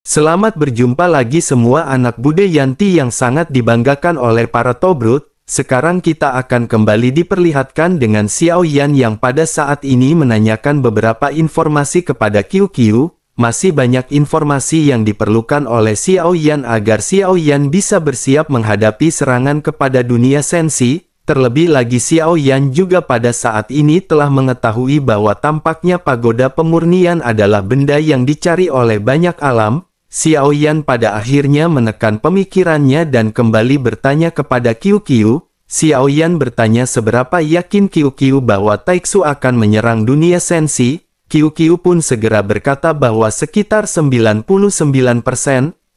Selamat berjumpa lagi semua anak Bude Yanti yang sangat dibanggakan oleh para Tobrut. Sekarang kita akan kembali diperlihatkan dengan Xiao Yan yang pada saat ini menanyakan beberapa informasi kepada QQ. Masih banyak informasi yang diperlukan oleh Xiao Yan agar Xiao Yan bisa bersiap menghadapi serangan kepada dunia sensi. Terlebih lagi Xiao Yan juga pada saat ini telah mengetahui bahwa tampaknya pagoda pemurnian adalah benda yang dicari oleh banyak alam. Xiao Yan pada akhirnya menekan pemikirannya dan kembali bertanya kepada QQ. Xiao Yan bertanya seberapa yakin QQ bahwa Taixu akan menyerang dunia sensi. QQ pun segera berkata bahwa sekitar 99%.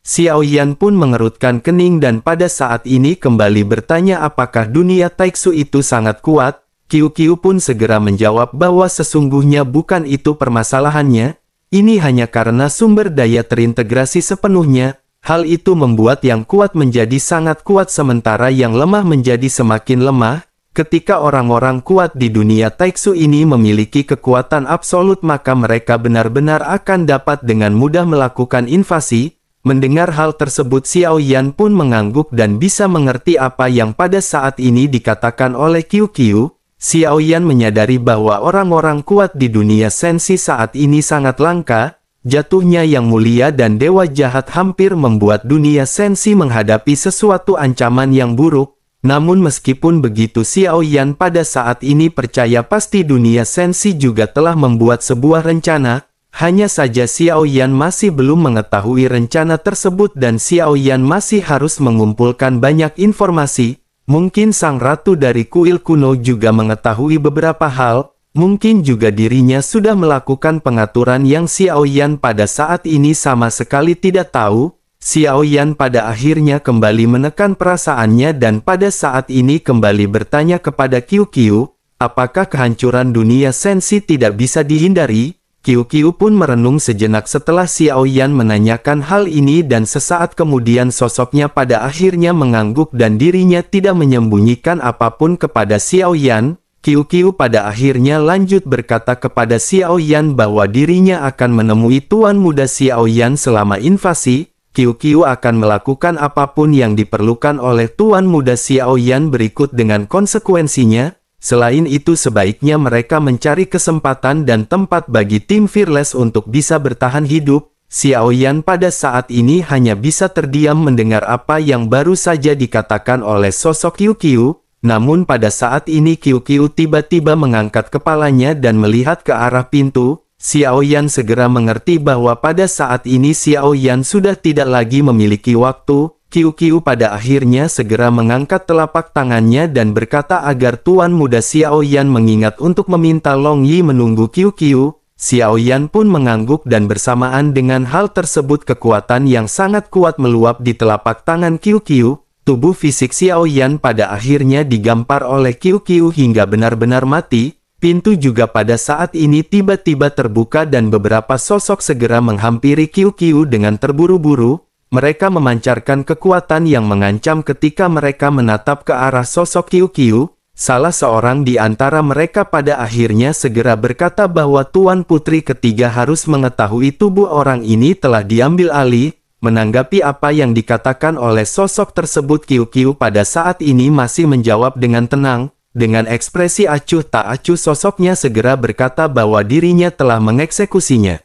Xiao Yan pun mengerutkan kening dan pada saat ini kembali bertanya apakah dunia Taixu itu sangat kuat. QQ pun segera menjawab bahwa sesungguhnya bukan itu permasalahannya. Ini hanya karena sumber daya terintegrasi sepenuhnya. Hal itu membuat yang kuat menjadi sangat kuat sementara yang lemah menjadi semakin lemah. Ketika orang-orang kuat di dunia Taixu ini memiliki kekuatan absolut maka mereka benar-benar akan dapat dengan mudah melakukan invasi. Mendengar hal tersebut Xiao Yan pun mengangguk dan bisa mengerti apa yang pada saat ini dikatakan oleh QQ. Xiao Yan menyadari bahwa orang-orang kuat di dunia sensi saat ini sangat langka. Jatuhnya Yang Mulia dan Dewa Jahat hampir membuat dunia sensi menghadapi sesuatu ancaman yang buruk. Namun meskipun begitu Xiao Yan pada saat ini percaya pasti dunia sensi juga telah membuat sebuah rencana. Hanya saja Xiao Yan masih belum mengetahui rencana tersebut dan Xiao Yan masih harus mengumpulkan banyak informasi. Mungkin sang ratu dari kuil kuno juga mengetahui beberapa hal, mungkin juga dirinya sudah melakukan pengaturan yang Xiao Yan pada saat ini sama sekali tidak tahu. Xiao Yan pada akhirnya kembali menekan perasaannya dan pada saat ini kembali bertanya kepada QQ, apakah kehancuran dunia sensi tidak bisa dihindari? QQ pun merenung sejenak setelah Xiao Yan menanyakan hal ini dan sesaat kemudian sosoknya pada akhirnya mengangguk dan dirinya tidak menyembunyikan apapun kepada Xiao Yan. QQ pada akhirnya lanjut berkata kepada Xiao Yan bahwa dirinya akan menemui Tuan Muda Xiao Yan selama invasi. QQ akan melakukan apapun yang diperlukan oleh Tuan Muda Xiao Yan berikut dengan konsekuensinya. Selain itu sebaiknya mereka mencari kesempatan dan tempat bagi tim Fearless untuk bisa bertahan hidup. Xiao Yan pada saat ini hanya bisa terdiam mendengar apa yang baru saja dikatakan oleh sosok QQ. Namun pada saat ini QQ tiba-tiba mengangkat kepalanya dan melihat ke arah pintu. Xiao Yan segera mengerti bahwa pada saat ini Xiao Yan sudah tidak lagi memiliki waktu. QQ pada akhirnya segera mengangkat telapak tangannya dan berkata agar Tuan Muda Xiao Yan mengingat untuk meminta Long Yi menunggu QQ. Xiao Yan pun mengangguk dan bersamaan dengan hal tersebut kekuatan yang sangat kuat meluap di telapak tangan QQ. Tubuh fisik Xiao Yan pada akhirnya digampar oleh QQ hingga benar-benar mati. Pintu juga pada saat ini tiba-tiba terbuka dan beberapa sosok segera menghampiri QQ dengan terburu-buru. Mereka memancarkan kekuatan yang mengancam ketika mereka menatap ke arah sosok QQ. Salah seorang di antara mereka pada akhirnya segera berkata bahwa Tuan Putri ketiga harus mengetahui tubuh orang ini telah diambil alih. Menanggapi apa yang dikatakan oleh sosok tersebut QQ pada saat ini masih menjawab dengan tenang. Dengan ekspresi acuh tak acuh sosoknya segera berkata bahwa dirinya telah mengeksekusinya.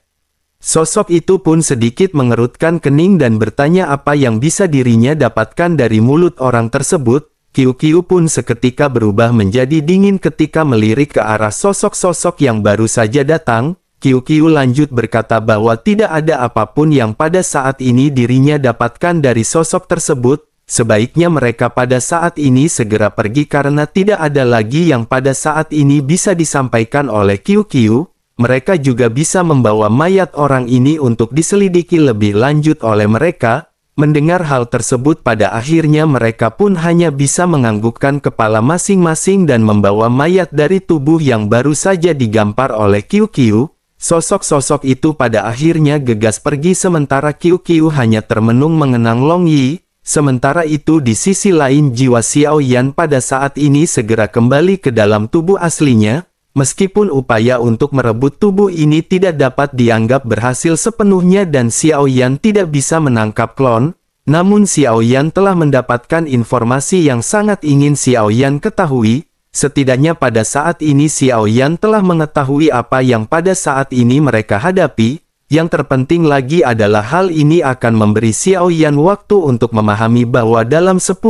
Sosok itu pun sedikit mengerutkan kening dan bertanya apa yang bisa dirinya dapatkan dari mulut orang tersebut. QQ pun seketika berubah menjadi dingin ketika melirik ke arah sosok-sosok yang baru saja datang. QQ lanjut berkata bahwa tidak ada apapun yang pada saat ini dirinya dapatkan dari sosok tersebut. Sebaiknya mereka pada saat ini segera pergi karena tidak ada lagi yang pada saat ini bisa disampaikan oleh QQ. Mereka juga bisa membawa mayat orang ini untuk diselidiki lebih lanjut oleh mereka. Mendengar hal tersebut pada akhirnya mereka pun hanya bisa menganggukkan kepala masing-masing dan membawa mayat dari tubuh yang baru saja digampar oleh QQ. Sosok-sosok itu pada akhirnya gegas pergi sementara QQ hanya termenung mengenang Long Yi. Sementara itu di sisi lain jiwa Xiao Yan pada saat ini segera kembali ke dalam tubuh aslinya. Meskipun upaya untuk merebut tubuh ini tidak dapat dianggap berhasil sepenuhnya dan Xiao Yan tidak bisa menangkap klon, namun Xiao Yan telah mendapatkan informasi yang sangat ingin Xiao Yan ketahui. Setidaknya pada saat ini Xiao Yan telah mengetahui apa yang pada saat ini mereka hadapi. Yang terpenting lagi adalah hal ini akan memberi Xiao Yan waktu untuk memahami bahwa dalam 10.000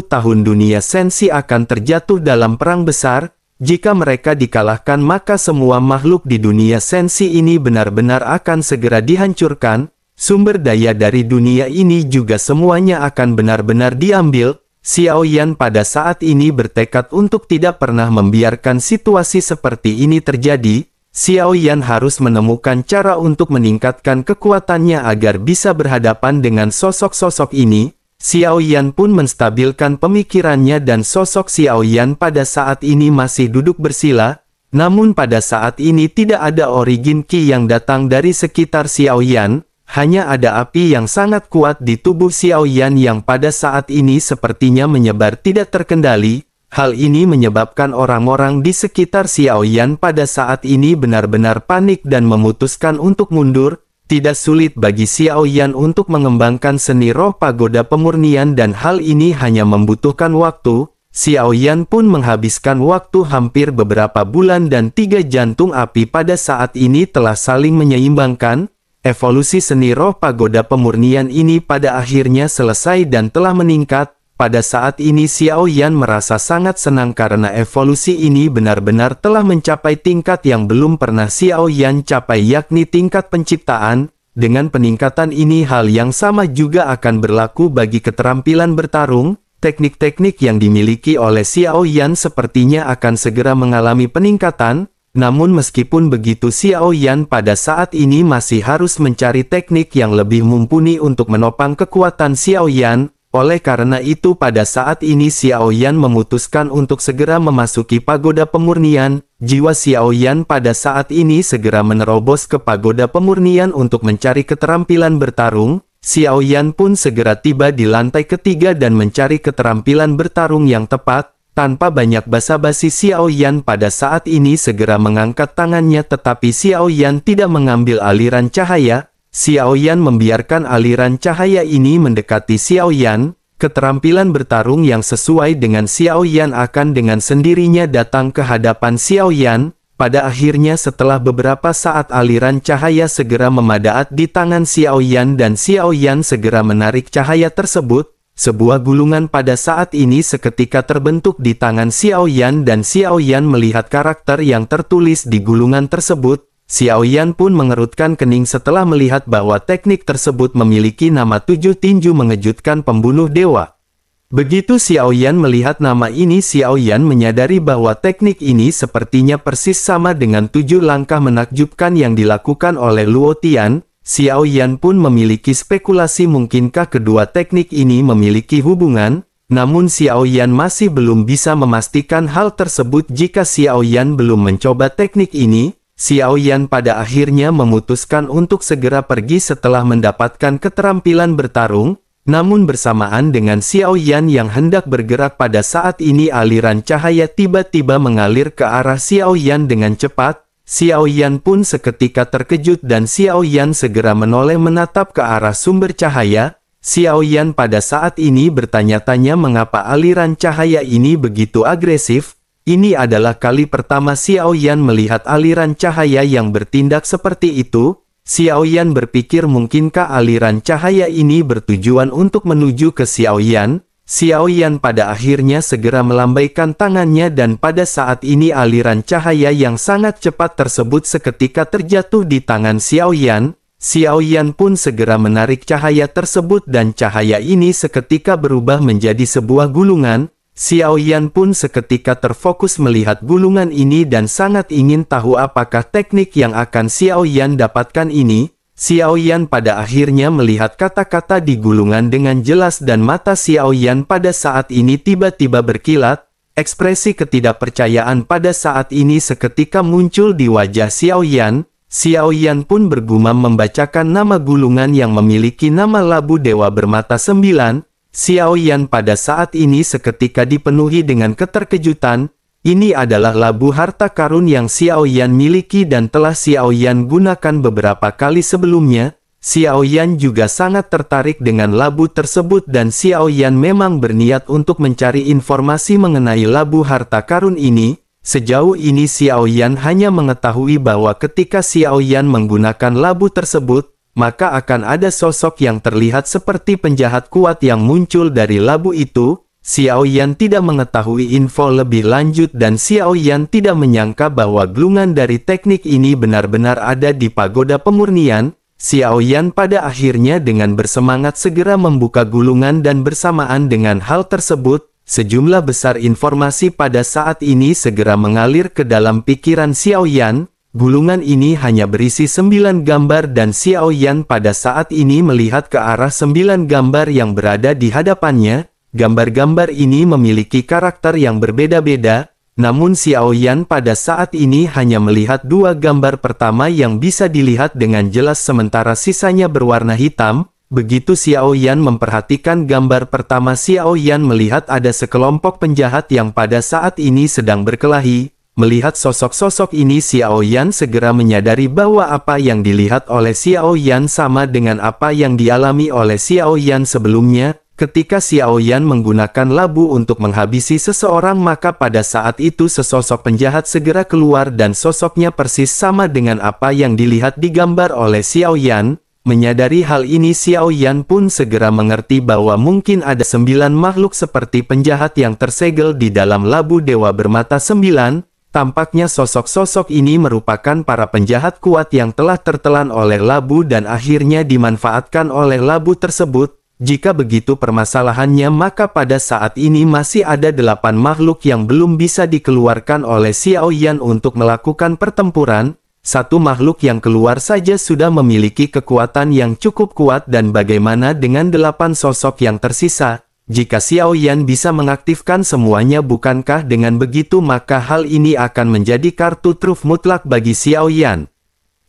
tahun dunia Sensi akan terjatuh dalam perang besar. Jika mereka dikalahkan maka semua makhluk di dunia Sensi ini benar-benar akan segera dihancurkan. Sumber daya dari dunia ini juga semuanya akan benar-benar diambil. Xiao Yan pada saat ini bertekad untuk tidak pernah membiarkan situasi seperti ini terjadi. Xiao Yan harus menemukan cara untuk meningkatkan kekuatannya agar bisa berhadapan dengan sosok-sosok ini. Xiao Yan pun menstabilkan pemikirannya dan sosok Xiao Yan pada saat ini masih duduk bersila. Namun pada saat ini tidak ada origin Qi yang datang dari sekitar Xiao Yan. Hanya ada api yang sangat kuat di tubuh Xiao Yan yang pada saat ini sepertinya menyebar tidak terkendali. Hal ini menyebabkan orang-orang di sekitar Xiao Yan pada saat ini benar-benar panik dan memutuskan untuk mundur. Tidak sulit bagi Xiao Yan untuk mengembangkan seni roh pagoda pemurnian dan hal ini hanya membutuhkan waktu. Xiao Yan pun menghabiskan waktu hampir beberapa bulan dan 3 jantung api pada saat ini telah saling menyeimbangkan. Evolusi seni roh pagoda pemurnian ini pada akhirnya selesai dan telah meningkat. Pada saat ini Xiao Yan merasa sangat senang karena evolusi ini benar-benar telah mencapai tingkat yang belum pernah Xiao Yan capai yakni tingkat penciptaan. Dengan peningkatan ini hal yang sama juga akan berlaku bagi keterampilan bertarung. Teknik-teknik yang dimiliki oleh Xiao Yan sepertinya akan segera mengalami peningkatan. Namun meskipun begitu Xiao Yan pada saat ini masih harus mencari teknik yang lebih mumpuni untuk menopang kekuatan Xiao Yan. Oleh karena itu pada saat ini Xiao Yan memutuskan untuk segera memasuki pagoda pemurnian. Jiwa Xiao Yan pada saat ini segera menerobos ke pagoda pemurnian untuk mencari keterampilan bertarung. Xiao Yan pun segera tiba di lantai ketiga dan mencari keterampilan bertarung yang tepat. Tanpa banyak basa-basi Xiao Yan pada saat ini segera mengangkat tangannya tetapi Xiao Yan tidak mengambil aliran cahaya. Xiao Yan membiarkan aliran cahaya ini mendekati Xiao Yan. Keterampilan bertarung yang sesuai dengan Xiao Yan akan dengan sendirinya datang ke hadapan Xiao Yan. Pada akhirnya setelah beberapa saat aliran cahaya segera memadaat di tangan Xiao Yan dan Xiao Yan segera menarik cahaya tersebut. Sebuah gulungan pada saat ini seketika terbentuk di tangan Xiao Yan dan Xiao Yan melihat karakter yang tertulis di gulungan tersebut. Xiao Yan pun mengerutkan kening setelah melihat bahwa teknik tersebut memiliki nama 7 tinju mengejutkan pembunuh dewa. Begitu Xiao Yan melihat nama ini Xiao Yan menyadari bahwa teknik ini sepertinya persis sama dengan 7 langkah menakjubkan yang dilakukan oleh Luo Tian. Xiao Yan pun memiliki spekulasi mungkinkah kedua teknik ini memiliki hubungan. Namun Xiao Yan masih belum bisa memastikan hal tersebut jika Xiao Yan belum mencoba teknik ini. Xiao Yan pada akhirnya memutuskan untuk segera pergi setelah mendapatkan keterampilan bertarung. Namun bersamaan dengan Xiao Yan yang hendak bergerak pada saat ini aliran cahaya tiba-tiba mengalir ke arah Xiao Yan dengan cepat. Xiao Yan pun seketika terkejut dan Xiao Yan segera menoleh menatap ke arah sumber cahaya. Xiao Yan pada saat ini bertanya-tanya mengapa aliran cahaya ini begitu agresif. Ini adalah kali pertama Xiao Yan melihat aliran cahaya yang bertindak seperti itu. Xiao Yan berpikir mungkinkah aliran cahaya ini bertujuan untuk menuju ke Xiao Yan. Xiao Yan pada akhirnya segera melambaikan tangannya dan pada saat ini aliran cahaya yang sangat cepat tersebut seketika terjatuh di tangan Xiao Yan. Xiao Yan pun segera menarik cahaya tersebut dan cahaya ini seketika berubah menjadi sebuah gulungan. Xiao Yan pun seketika terfokus melihat gulungan ini dan sangat ingin tahu apakah teknik yang akan Xiao Yan dapatkan ini. Xiao Yan pada akhirnya melihat kata-kata di gulungan dengan jelas dan mata Xiao Yan pada saat ini tiba-tiba berkilat. Ekspresi ketidakpercayaan pada saat ini seketika muncul di wajah Xiao Yan. Xiao Yan pun bergumam membacakan nama gulungan yang memiliki nama Labu Dewa Bermata 9. Xiao Yan pada saat ini seketika dipenuhi dengan keterkejutan. Ini adalah labu harta karun yang Xiao Yan miliki dan telah Xiao Yan gunakan beberapa kali sebelumnya. Xiao Yan juga sangat tertarik dengan labu tersebut dan Xiao Yan memang berniat untuk mencari informasi mengenai labu harta karun ini. Sejauh ini Xiao Yan hanya mengetahui bahwa ketika Xiao Yan menggunakan labu tersebut, maka akan ada sosok yang terlihat seperti penjahat kuat yang muncul dari labu itu. Xiao Yan tidak mengetahui info lebih lanjut dan Xiao Yan tidak menyangka bahwa gulungan dari teknik ini benar-benar ada di pagoda pemurnian. Xiao Yan pada akhirnya dengan bersemangat segera membuka gulungan dan bersamaan dengan hal tersebut, sejumlah besar informasi pada saat ini segera mengalir ke dalam pikiran Xiao Yan. Gulungan ini hanya berisi 9 gambar dan Xiao Yan pada saat ini melihat ke arah 9 gambar yang berada di hadapannya. Gambar-gambar ini memiliki karakter yang berbeda-beda, namun Xiao Yan pada saat ini hanya melihat 2 gambar pertama yang bisa dilihat dengan jelas sementara sisanya berwarna hitam. Begitu Xiao Yan memperhatikan gambar pertama, Xiao Yan melihat ada sekelompok penjahat yang pada saat ini sedang berkelahi. Melihat sosok-sosok ini, Xiao Yan segera menyadari bahwa apa yang dilihat oleh Xiao Yan sama dengan apa yang dialami oleh Xiao Yan sebelumnya. Ketika Xiao Yan menggunakan labu untuk menghabisi seseorang, maka pada saat itu sesosok penjahat segera keluar dan sosoknya persis sama dengan apa yang dilihat di gambar oleh Xiao Yan. Menyadari hal ini, Xiao Yan pun segera mengerti bahwa mungkin ada 9 makhluk seperti penjahat yang tersegel di dalam labu dewa bermata 9. Tampaknya sosok-sosok ini merupakan para penjahat kuat yang telah tertelan oleh labu dan akhirnya dimanfaatkan oleh labu tersebut. Jika begitu permasalahannya, maka pada saat ini masih ada 8 makhluk yang belum bisa dikeluarkan oleh Xiao Yan untuk melakukan pertempuran. Satu makhluk yang keluar saja sudah memiliki kekuatan yang cukup kuat dan bagaimana dengan 8 sosok yang tersisa? Jika Xiao Yan bisa mengaktifkan semuanya, bukankah dengan begitu maka hal ini akan menjadi kartu truf mutlak bagi Xiao Yan?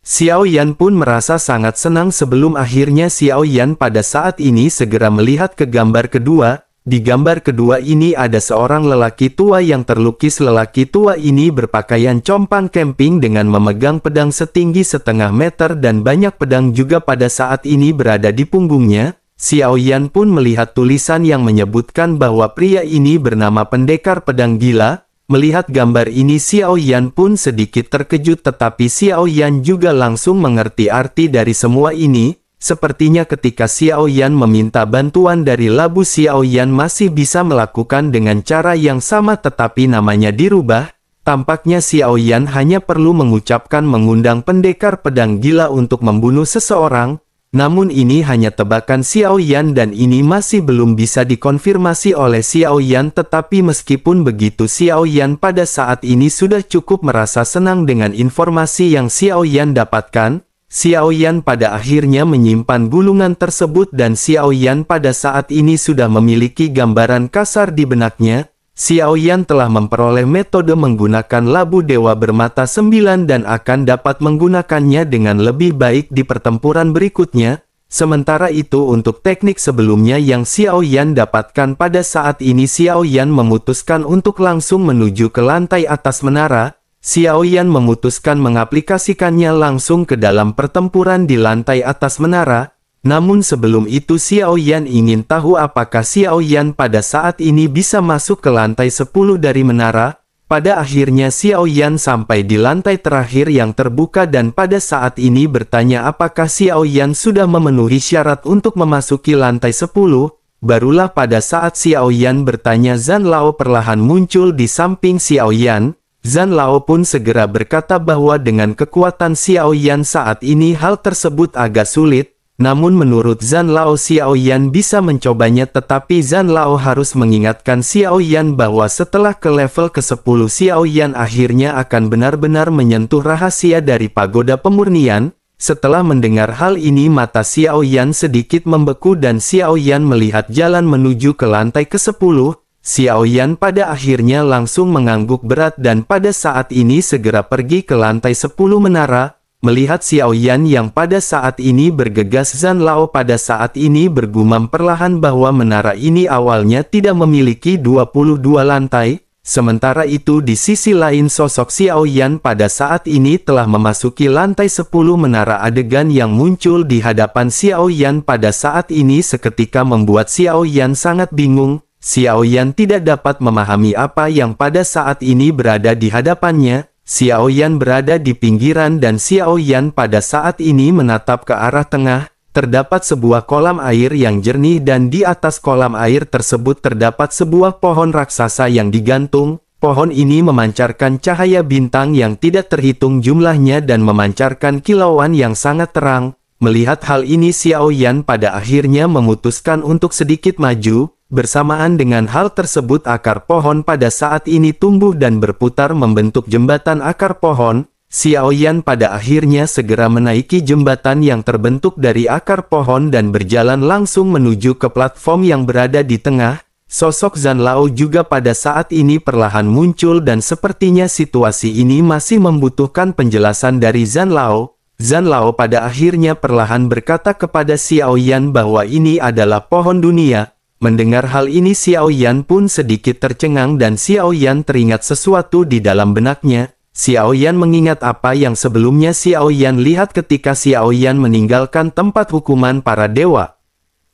Xiao Yan pun merasa sangat senang sebelum akhirnya Xiao Yan pada saat ini segera melihat ke gambar kedua. Di gambar kedua ini ada seorang lelaki tua yang terlukis. Lelaki tua ini berpakaian compang camping dengan memegang pedang setinggi setengah meter dan banyak pedang juga pada saat ini berada di punggungnya. Xiao Yan pun melihat tulisan yang menyebutkan bahwa pria ini bernama Pendekar Pedang Gila. Melihat gambar ini, Xiao Yan pun sedikit terkejut, tetapi Xiao Yan juga langsung mengerti arti dari semua ini. Sepertinya ketika Xiao Yan meminta bantuan dari labu, Xiao Yan masih bisa melakukan dengan cara yang sama tetapi namanya dirubah. Tampaknya Xiao Yan hanya perlu mengucapkan mengundang Pendekar Pedang Gila untuk membunuh seseorang. Namun ini hanya tebakan Xiao Yan dan ini masih belum bisa dikonfirmasi oleh Xiao Yan. Tetapi meskipun begitu, Xiao Yan pada saat ini sudah cukup merasa senang dengan informasi yang Xiao Yan dapatkan. Xiao Yan pada akhirnya menyimpan gulungan tersebut dan Xiao Yan pada saat ini sudah memiliki gambaran kasar di benaknya. Xiao Yan telah memperoleh metode menggunakan labu dewa bermata 9 dan akan dapat menggunakannya dengan lebih baik di pertempuran berikutnya. Sementara itu untuk teknik sebelumnya yang Xiao Yan dapatkan pada saat ini, Xiao Yan memutuskan untuk langsung menuju ke lantai atas menara. Xiao Yan memutuskan mengaplikasikannya langsung ke dalam pertempuran di lantai atas menara. Namun sebelum itu Xiao Yan ingin tahu apakah Xiao Yan pada saat ini bisa masuk ke lantai 10 dari menara. Pada akhirnya Xiao Yan sampai di lantai terakhir yang terbuka dan pada saat ini bertanya apakah Xiao Yan sudah memenuhi syarat untuk memasuki lantai 10. Barulah pada saat Xiao Yan bertanya, Zhan Lao perlahan muncul di samping Xiao Yan. Zhan Lao pun segera berkata bahwa dengan kekuatan Xiao Yan saat ini hal tersebut agak sulit. Namun menurut Zhan Lao, Xiao Yan bisa mencobanya, tetapi Zhan Lao harus mengingatkan Xiao Yan bahwa setelah ke level ke-10 Xiao Yan akhirnya akan benar-benar menyentuh rahasia dari pagoda pemurnian. Setelah mendengar hal ini, mata Xiao Yan sedikit membeku dan Xiao Yan melihat jalan menuju ke lantai ke-10. Xiao Yan pada akhirnya langsung mengangguk berat dan pada saat ini segera pergi ke lantai 10 menara. Melihat Xiao Yan yang pada saat ini bergegas, Zhan Lao pada saat ini bergumam perlahan bahwa menara ini awalnya tidak memiliki 22 lantai. Sementara itu di sisi lain sosok Xiao Yan pada saat ini telah memasuki lantai 10 menara adegan yang muncul di hadapan Xiao Yan pada saat ini seketika membuat Xiao Yan sangat bingung. Xiao Yan tidak dapat memahami apa yang pada saat ini berada di hadapannya. Xiao Yan berada di pinggiran dan Xiao Yan pada saat ini menatap ke arah tengah. Terdapat sebuah kolam air yang jernih dan di atas kolam air tersebut terdapat sebuah pohon raksasa yang digantung. Pohon ini memancarkan cahaya bintang yang tidak terhitung jumlahnya dan memancarkan kilauan yang sangat terang. Melihat hal ini Xiao Yan pada akhirnya memutuskan untuk sedikit maju. Bersamaan dengan hal tersebut akar pohon pada saat ini tumbuh dan berputar membentuk jembatan akar pohon. Xiao Yan pada akhirnya segera menaiki jembatan yang terbentuk dari akar pohon dan berjalan langsung menuju ke platform yang berada di tengah. Sosok Zhan Lao juga pada saat ini perlahan muncul dan sepertinya situasi ini masih membutuhkan penjelasan dari Zhan Lao. Zhan Lao pada akhirnya perlahan berkata kepada Xiao Yan bahwa ini adalah pohon dunia. Mendengar hal ini Xiao Yan pun sedikit tercengang dan Xiao Yan teringat sesuatu di dalam benaknya. Xiao Yan mengingat apa yang sebelumnya Xiao Yan lihat ketika Xiao Yan meninggalkan tempat hukuman para dewa.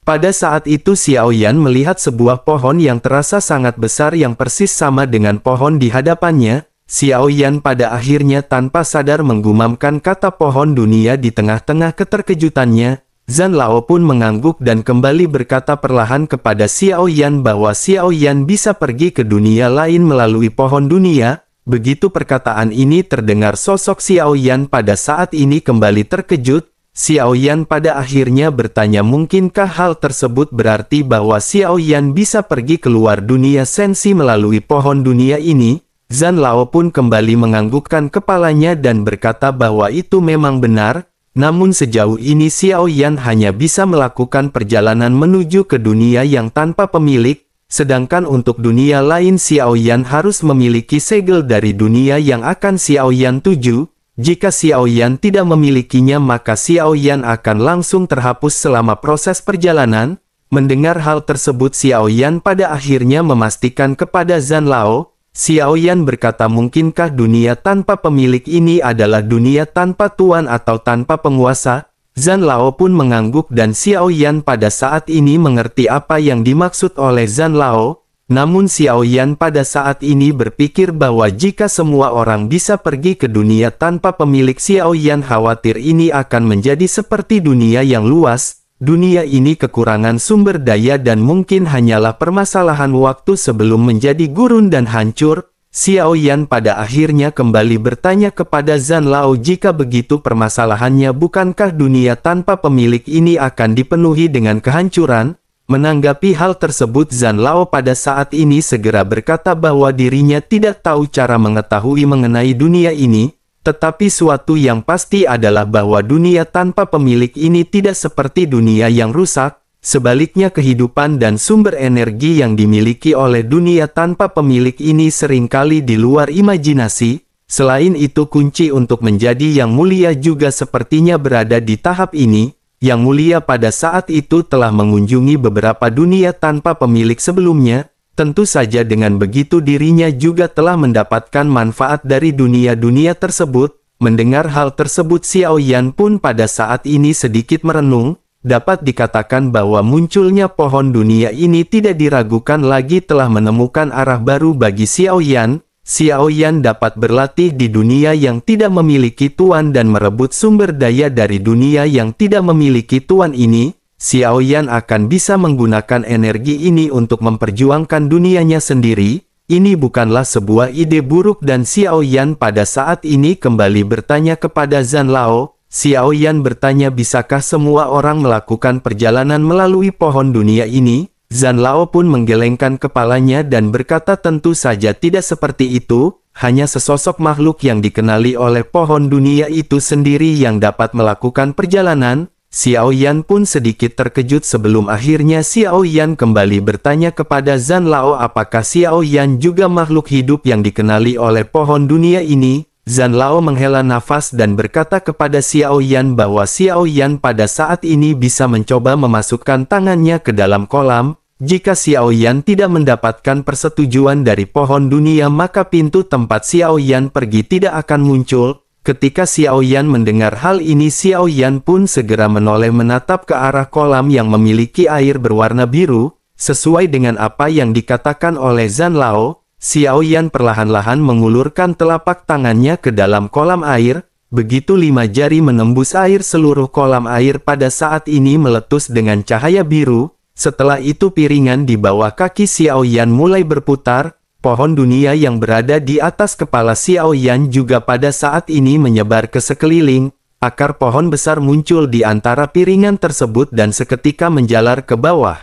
Pada saat itu Xiao Yan melihat sebuah pohon yang terasa sangat besar yang persis sama dengan pohon di hadapannya. Xiao Yan pada akhirnya tanpa sadar menggumamkan kata pohon dunia di tengah-tengah keterkejutannya. Zhan Lao pun mengangguk dan kembali berkata perlahan kepada Xiao Yan bahwa Xiao Yan bisa pergi ke dunia lain melalui pohon dunia. Begitu perkataan ini terdengar sosok Xiao Yan pada saat ini kembali terkejut. Xiao Yan pada akhirnya bertanya mungkinkah hal tersebut berarti bahwa Xiao Yan bisa pergi keluar dunia sensi melalui pohon dunia ini. Zhan Lao pun kembali menganggukkan kepalanya dan berkata bahwa itu memang benar. Namun sejauh ini Xiao Yan hanya bisa melakukan perjalanan menuju ke dunia yang tanpa pemilik. Sedangkan untuk dunia lain Xiao Yan harus memiliki segel dari dunia yang akan Xiao Yan tuju. Jika Xiao Yan tidak memilikinya maka Xiao Yan akan langsung terhapus selama proses perjalanan. Mendengar hal tersebut Xiao Yan pada akhirnya memastikan kepada Zhan Lao. Xiao Yan berkata mungkinkah dunia tanpa pemilik ini adalah dunia tanpa tuan atau tanpa penguasa? Zhan Lao pun mengangguk dan Xiao Yan pada saat ini mengerti apa yang dimaksud oleh Zhan Lao. Namun Xiao Yan pada saat ini berpikir bahwa jika semua orang bisa pergi ke dunia tanpa pemilik Xiao Yan khawatir ini akan menjadi seperti dunia yang luas. Dunia ini kekurangan sumber daya dan mungkin hanyalah permasalahan waktu sebelum menjadi gurun dan hancur. Xiao Yan pada akhirnya kembali bertanya kepada Zhan Lao jika begitu permasalahannya bukankah dunia tanpa pemilik ini akan dipenuhi dengan kehancuran? Menanggapi hal tersebut Zhan Lao pada saat ini segera berkata bahwa dirinya tidak tahu cara mengetahui mengenai dunia ini, tetapi suatu yang pasti adalah bahwa dunia tanpa pemilik ini tidak seperti dunia yang rusak. Sebaliknya kehidupan dan sumber energi yang dimiliki oleh dunia tanpa pemilik ini seringkali di luar imajinasi. Selain itu kunci untuk menjadi yang mulia juga sepertinya berada di tahap ini. Yang mulia pada saat itu telah mengunjungi beberapa dunia tanpa pemilik sebelumnya. Tentu saja dengan begitu dirinya juga telah mendapatkan manfaat dari dunia-dunia tersebut. Mendengar hal tersebut Xiao Yan pun pada saat ini sedikit merenung. Dapat dikatakan bahwa munculnya pohon dunia ini tidak diragukan lagi telah menemukan arah baru bagi Xiao Yan. Xiao Yan dapat berlatih di dunia yang tidak memiliki tuan dan merebut sumber daya dari dunia yang tidak memiliki tuan ini. Xiao Yan akan bisa menggunakan energi ini untuk memperjuangkan dunianya sendiri. Ini bukanlah sebuah ide buruk dan Xiao Yan pada saat ini kembali bertanya kepada Zhan Lao. Xiao Yan bertanya bisakah semua orang melakukan perjalanan melalui pohon dunia ini? Zhan Lao pun menggelengkan kepalanya dan berkata tentu saja tidak seperti itu, hanya sesosok makhluk yang dikenali oleh pohon dunia itu sendiri yang dapat melakukan perjalanan. Xiao Yan pun sedikit terkejut sebelum akhirnya Xiao Yan kembali bertanya kepada Zhan Lao apakah Xiao Yan juga makhluk hidup yang dikenali oleh pohon dunia ini. Zhan Lao menghela nafas dan berkata kepada Xiao Yan bahwa Xiao Yan pada saat ini bisa mencoba memasukkan tangannya ke dalam kolam. Jika Xiaoyan tidak mendapatkan persetujuan dari pohon dunia maka pintu tempat Xiaoyan pergi tidak akan muncul. Ketika Xiaoyan mendengar hal ini Xiaoyan pun segera menoleh menatap ke arah kolam yang memiliki air berwarna biru. Sesuai dengan apa yang dikatakan oleh Zhan Lao, Xiaoyan perlahan-lahan mengulurkan telapak tangannya ke dalam kolam air. Begitu 5 jari menembus air seluruh kolam air pada saat ini meletus dengan cahaya biru. Setelah itu piringan di bawah kaki Xiaoyan mulai berputar, pohon dunia yang berada di atas kepala Xiaoyan juga pada saat ini menyebar ke sekeliling, akar pohon besar muncul di antara piringan tersebut dan seketika menjalar ke bawah.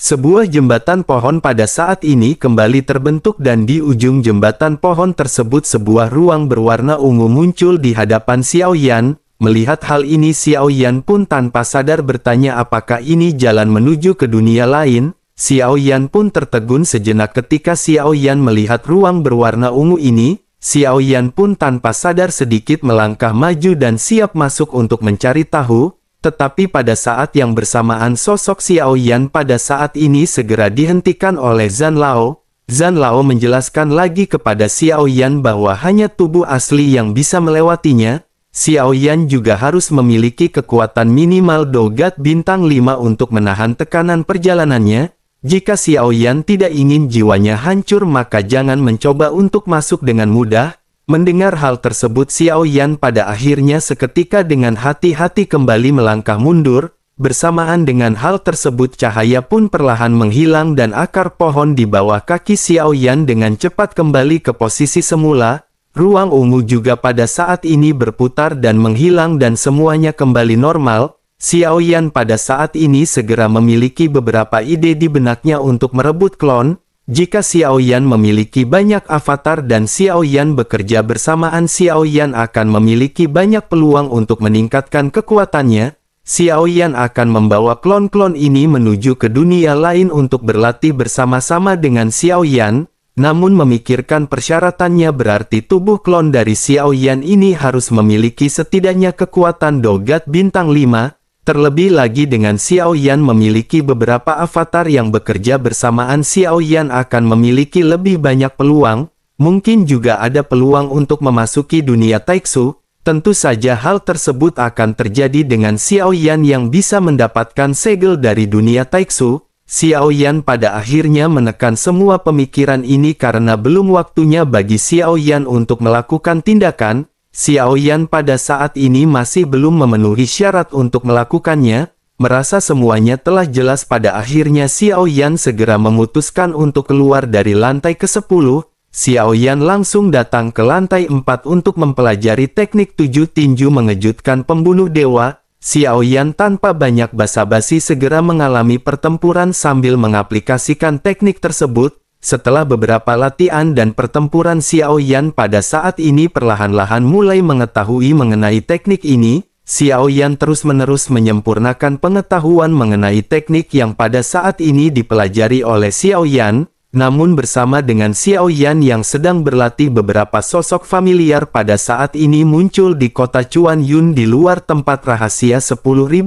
Sebuah jembatan pohon pada saat ini kembali terbentuk dan di ujung jembatan pohon tersebut sebuah ruang berwarna ungu muncul di hadapan Xiaoyan. Melihat hal ini Xiaoyan pun tanpa sadar bertanya apakah ini jalan menuju ke dunia lain. Xiaoyan pun tertegun sejenak ketika Xiaoyan melihat ruang berwarna ungu ini. Xiaoyan pun tanpa sadar sedikit melangkah maju dan siap masuk untuk mencari tahu. Tetapi pada saat yang bersamaan sosok Xiaoyan pada saat ini segera dihentikan oleh Zhan Lao. Zhan Lao menjelaskan lagi kepada Xiaoyan bahwa hanya tubuh asli yang bisa melewatinya. Xiaoyan juga harus memiliki kekuatan minimal Dogat bintang 5 untuk menahan tekanan perjalanannya. Jika Xiaoyan tidak ingin jiwanya hancur maka jangan mencoba untuk masuk dengan mudah. Mendengar hal tersebut Xiaoyan pada akhirnya seketika dengan hati-hati kembali melangkah mundur. Bersamaan dengan hal tersebut cahaya pun perlahan menghilang dan akar pohon di bawah kaki Xiaoyan dengan cepat kembali ke posisi semula. Ruang ungu juga pada saat ini berputar dan menghilang dan semuanya kembali normal. Xiaoyan pada saat ini segera memiliki beberapa ide di benaknya untuk merebut klon. Jika Xiaoyan memiliki banyak avatar dan Xiaoyan bekerja bersamaan Xiaoyan akan memiliki banyak peluang untuk meningkatkan kekuatannya. Xiaoyan akan membawa klon-klon ini menuju ke dunia lain untuk berlatih bersama-sama dengan Xiaoyan. Namun memikirkan persyaratannya berarti tubuh klon dari Xiaoyan ini harus memiliki setidaknya kekuatan Dogat bintang 5. Terlebih lagi dengan Xiaoyan memiliki beberapa avatar yang bekerja bersamaan Xiaoyan akan memiliki lebih banyak peluang. Mungkin juga ada peluang untuk memasuki dunia Taixu. Tentu saja hal tersebut akan terjadi dengan Xiaoyan yang bisa mendapatkan segel dari dunia Taixu. Xiaoyan pada akhirnya menekan semua pemikiran ini karena belum waktunya bagi Xiaoyan untuk melakukan tindakan. Xiaoyan pada saat ini masih belum memenuhi syarat untuk melakukannya. Merasa semuanya telah jelas pada akhirnya Xiaoyan segera memutuskan untuk keluar dari lantai ke-10. Xiaoyan langsung datang ke lantai 4 untuk mempelajari teknik 7 tinju mengejutkan pembunuh dewa. Xiaoyan tanpa banyak basa-basi segera mengalami pertempuran sambil mengaplikasikan teknik tersebut. Setelah beberapa latihan dan pertempuran Xiaoyan pada saat ini perlahan-lahan mulai mengetahui mengenai teknik ini. Xiaoyan terus-menerus menyempurnakan pengetahuan mengenai teknik yang pada saat ini dipelajari oleh Xiaoyan. Namun bersama dengan Xiaoyan yang sedang berlatih beberapa sosok familiar pada saat ini muncul di kota Chuan Yun di luar tempat rahasia 10.000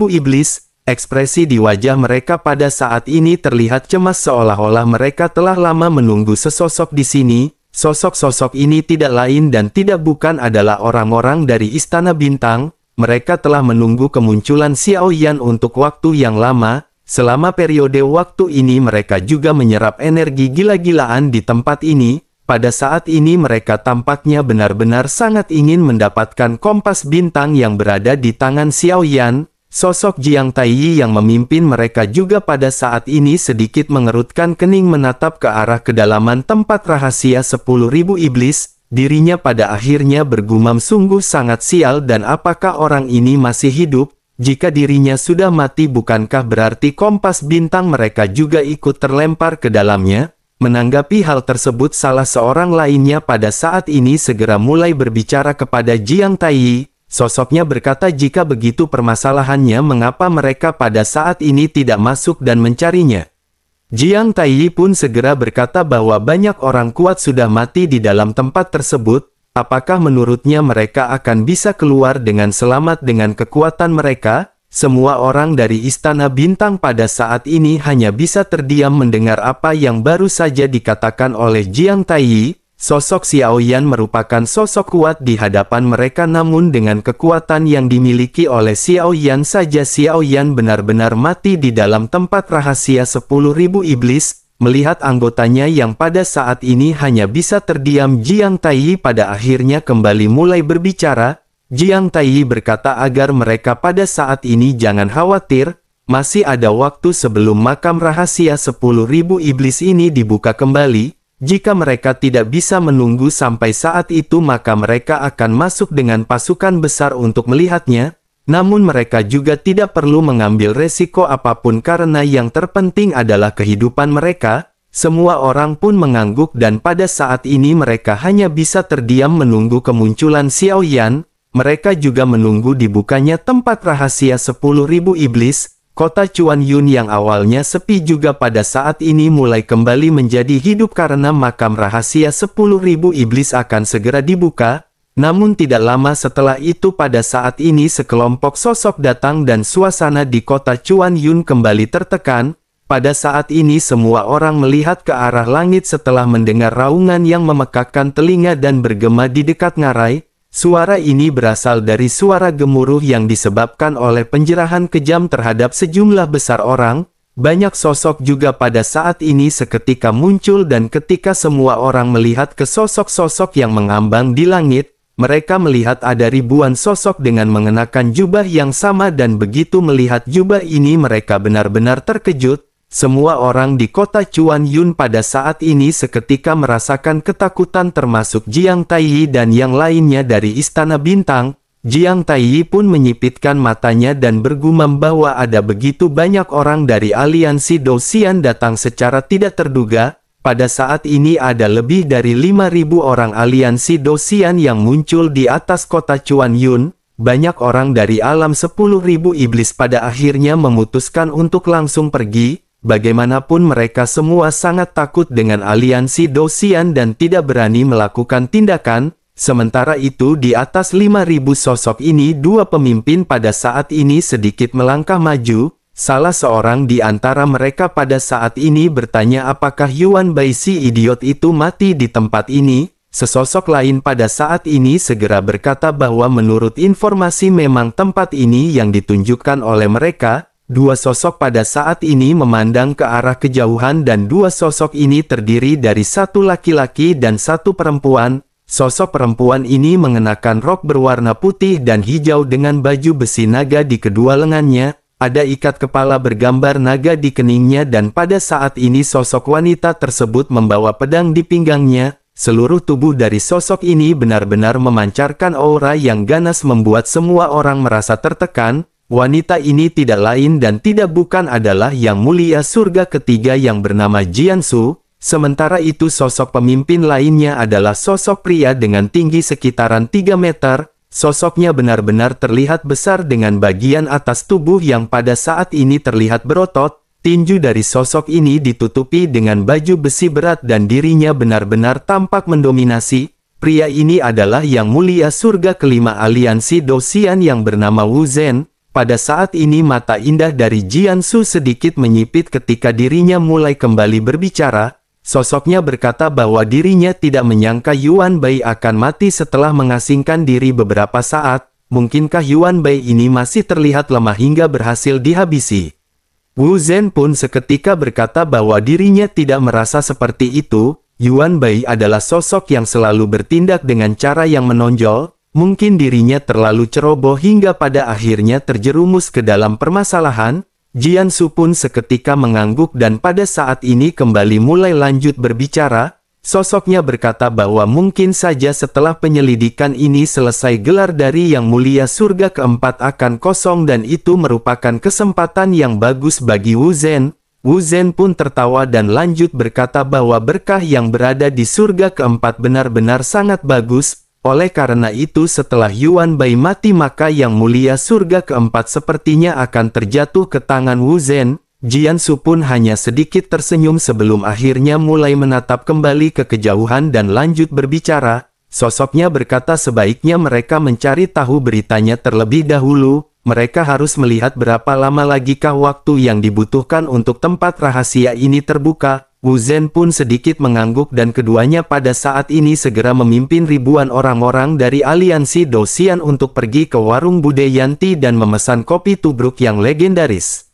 iblis. Ekspresi di wajah mereka pada saat ini terlihat cemas seolah-olah mereka telah lama menunggu sesosok di sini. Sosok-sosok ini tidak lain dan tidak bukan adalah orang-orang dari Istana Bintang. Mereka telah menunggu kemunculan Xiaoyan untuk waktu yang lama. Selama periode waktu ini mereka juga menyerap energi gila-gilaan di tempat ini. Pada saat ini mereka tampaknya benar-benar sangat ingin mendapatkan kompas bintang yang berada di tangan Xiaoyan. Sosok Jiang Taiyi yang memimpin mereka juga pada saat ini sedikit mengerutkan kening menatap ke arah kedalaman tempat rahasia 10.000 iblis. Dirinya pada akhirnya bergumam sungguh sangat sial dan apakah orang ini masih hidup? Jika dirinya sudah mati bukankah berarti kompas bintang mereka juga ikut terlempar ke dalamnya? Menanggapi hal tersebut salah seorang lainnya pada saat ini segera mulai berbicara kepada Jiang Taiyi. Sosoknya berkata jika begitu permasalahannya mengapa mereka pada saat ini tidak masuk dan mencarinya. Jiang Taiyi pun segera berkata bahwa banyak orang kuat sudah mati di dalam tempat tersebut. Apakah menurutnya mereka akan bisa keluar dengan selamat dengan kekuatan mereka? semua orang dari Istana Bintang pada saat ini hanya bisa terdiam mendengar apa yang baru saja dikatakan oleh Jiang Taiyi. Sosok Xiao Yan merupakan sosok kuat di hadapan mereka, namun dengan kekuatan yang dimiliki oleh Xiao Yan saja Xiao Yan benar-benar mati di dalam tempat rahasia 10.000 iblis. Melihat anggotanya yang pada saat ini hanya bisa terdiam, Jiang Taiyi pada akhirnya kembali mulai berbicara. Jiang Taiyi berkata agar mereka pada saat ini jangan khawatir, masih ada waktu sebelum makam rahasia 10.000 iblis ini dibuka kembali. Jika mereka tidak bisa menunggu sampai saat itu, maka mereka akan masuk dengan pasukan besar untuk melihatnya. Namun mereka juga tidak perlu mengambil resiko apapun karena yang terpenting adalah kehidupan mereka. Semua orang pun mengangguk dan pada saat ini mereka hanya bisa terdiam menunggu kemunculan Xiao Yan. Mereka juga menunggu dibukanya tempat rahasia 10.000 iblis. Kota Chuan Yun yang awalnya sepi juga pada saat ini mulai kembali menjadi hidup karena makam rahasia 10.000 iblis akan segera dibuka. Namun tidak lama setelah itu pada saat ini sekelompok sosok datang dan suasana di kota Chuan Yun kembali tertekan. Pada saat ini semua orang melihat ke arah langit setelah mendengar raungan yang memekakkan telinga dan bergema di dekat ngarai. Suara ini berasal dari suara gemuruh yang disebabkan oleh penjerahan kejam terhadap sejumlah besar orang. Banyak sosok juga pada saat ini seketika muncul dan ketika semua orang melihat ke sosok-sosok yang mengambang di langit, mereka melihat ada ribuan sosok dengan mengenakan jubah yang sama dan begitu melihat jubah ini mereka benar-benar terkejut. Semua orang di kota Chuan Yun pada saat ini seketika merasakan ketakutan termasuk Jiang Taiyi dan yang lainnya dari Istana Bintang. Jiang Taiyi pun menyipitkan matanya dan bergumam bahwa ada begitu banyak orang dari aliansi Dou-Xian datang secara tidak terduga. Pada saat ini ada lebih dari 5.000 orang aliansi Dou-Xian yang muncul di atas kota Chuan Yun. Banyak orang dari alam 10.000 iblis pada akhirnya memutuskan untuk langsung pergi. Bagaimanapun mereka semua sangat takut dengan aliansi Dou-Xian dan tidak berani melakukan tindakan. Sementara itu di atas 5.000 sosok ini dua pemimpin pada saat ini sedikit melangkah maju. Salah seorang di antara mereka pada saat ini bertanya apakah Yuan Bai si idiot itu mati di tempat ini. Sesosok lain pada saat ini segera berkata bahwa menurut informasi memang tempat ini yang ditunjukkan oleh mereka. Dua sosok pada saat ini memandang ke arah kejauhan dan dua sosok ini terdiri dari satu laki-laki dan satu perempuan. Sosok perempuan ini mengenakan rok berwarna putih dan hijau dengan baju besi naga di kedua lengannya. Ada ikat kepala bergambar naga di keningnya dan pada saat ini sosok wanita tersebut membawa pedang di pinggangnya. Seluruh tubuh dari sosok ini benar-benar memancarkan aura yang ganas membuat semua orang merasa tertekan. Wanita ini tidak lain dan tidak bukan adalah Yang Mulia Surga Ketiga yang bernama Jiansu. Sementara itu sosok pemimpin lainnya adalah sosok pria dengan tinggi sekitaran 3 meter. Sosoknya benar-benar terlihat besar dengan bagian atas tubuh yang pada saat ini terlihat berotot. Tinju dari sosok ini ditutupi dengan baju besi berat dan dirinya benar-benar tampak mendominasi. Pria ini adalah Yang Mulia Surga Kelima Aliansi Dou-Xian yang bernama Wu Zhen. Pada saat ini mata indah dari Jiansu sedikit menyipit ketika dirinya mulai kembali berbicara. Sosoknya berkata bahwa dirinya tidak menyangka Yuan Bai akan mati setelah mengasingkan diri beberapa saat. Mungkinkah Yuan Bai ini masih terlihat lemah hingga berhasil dihabisi? Wu Zhen pun seketika berkata bahwa dirinya tidak merasa seperti itu. Yuan Bai adalah sosok yang selalu bertindak dengan cara yang menonjol. Mungkin dirinya terlalu ceroboh hingga pada akhirnya terjerumus ke dalam permasalahan. Jiansu pun seketika mengangguk dan pada saat ini kembali mulai lanjut berbicara. Sosoknya berkata bahwa mungkin saja setelah penyelidikan ini selesai gelar dari Yang Mulia Surga Keempat akan kosong dan itu merupakan kesempatan yang bagus bagi Wu Zhen. Wu Zhen pun tertawa dan lanjut berkata bahwa berkah yang berada di surga keempat benar-benar sangat bagus. Oleh karena itu setelah Yuan Bai mati maka Yang Mulia Surga Keempat sepertinya akan terjatuh ke tangan Wu Zhen. Jiansu pun hanya sedikit tersenyum sebelum akhirnya mulai menatap kembali ke kejauhan dan lanjut berbicara. Sosoknya berkata sebaiknya mereka mencari tahu beritanya terlebih dahulu. Mereka harus melihat berapa lama lagikah waktu yang dibutuhkan untuk tempat rahasia ini terbuka. Wu Zhen pun sedikit mengangguk dan keduanya pada saat ini segera memimpin ribuan orang-orang dari aliansi Dou Xian untuk pergi ke warung Bude Yanti dan memesan kopi tubruk yang legendaris.